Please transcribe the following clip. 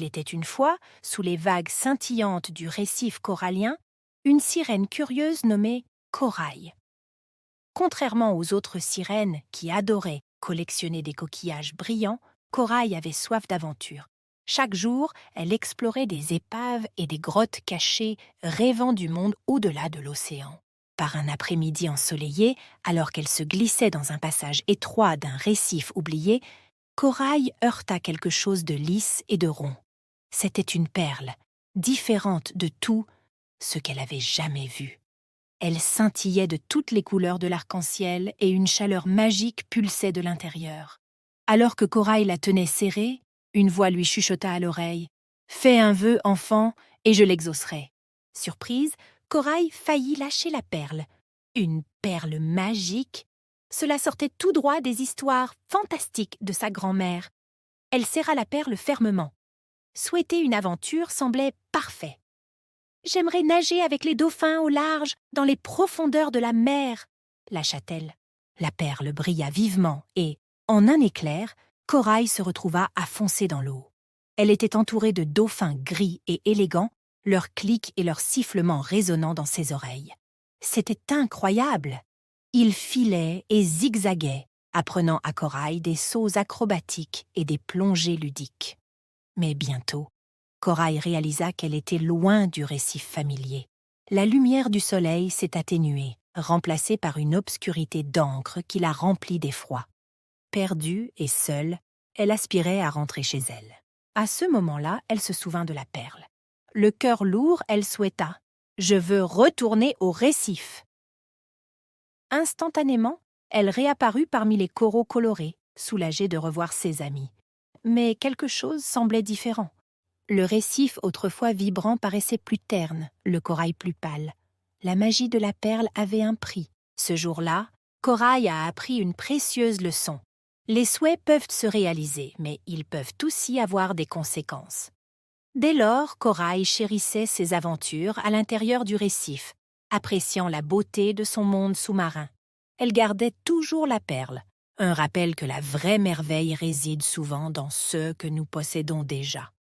était une fois, sous les vagues scintillantes du récif corallien, une sirène curieuse nommée Corail. Contrairement aux autres sirènes qui adoraient collectionner des coquillages brillants, Corail avait soif d'aventure. Chaque jour, elle explorait des épaves et des grottes cachées, rêvant du monde au-delà de l'océan. Par un après-midi ensoleillé, alors qu'elle se glissait dans un passage étroit d'un récif oublié, Corail heurta quelque chose de lisse et de rond. C'était une perle, différente de tout ce qu'elle avait jamais vu. Elle scintillait de toutes les couleurs de l'arc-en-ciel et une chaleur magique pulsait de l'intérieur. Alors que Corail la tenait serrée, une voix lui chuchota à l'oreille « Fais un vœu, enfant, et je l'exaucerai. » Surprise, Corail faillit lâcher la perle. Une perle magique? Cela sortait tout droit des histoires fantastiques de sa grand-mère. Elle serra la perle fermement. Souhaiter une aventure semblait parfait. « J'aimerais nager avec les dauphins au large, dans les profondeurs de la mer, » lâcha-t-elle. La perle brilla vivement et, en un éclair, Corail se retrouva à foncer dans l'eau. Elle était entourée de dauphins gris et élégants, leurs clics et leurs sifflements résonnant dans ses oreilles. C'était incroyable! Ils filaient et zigzaguaient, apprenant à Corail des sauts acrobatiques et des plongées ludiques. Mais bientôt, Corail réalisa qu'elle était loin du récif familier. La lumière du soleil s'est atténuée, remplacée par une obscurité d'encre qui la remplit d'effroi. Perdue et seule, elle aspirait à rentrer chez elle. À ce moment-là, elle se souvint de la perle. Le cœur lourd, elle souhaita « Je veux retourner au récif !» Instantanément, elle réapparut parmi les coraux colorés, soulagée de revoir ses amis. Mais quelque chose semblait différent. Le récif, autrefois vibrant, paraissait plus terne, le corail plus pâle. La magie de la perle avait un prix. Ce jour-là, Corail a appris une précieuse leçon. Les souhaits peuvent se réaliser, mais ils peuvent aussi avoir des conséquences. Dès lors, Corail chérissait ses aventures à l'intérieur du récif, appréciant la beauté de son monde sous-marin. Elle gardait toujours la perle, un rappel que la vraie merveille réside souvent dans ce que nous possédons déjà.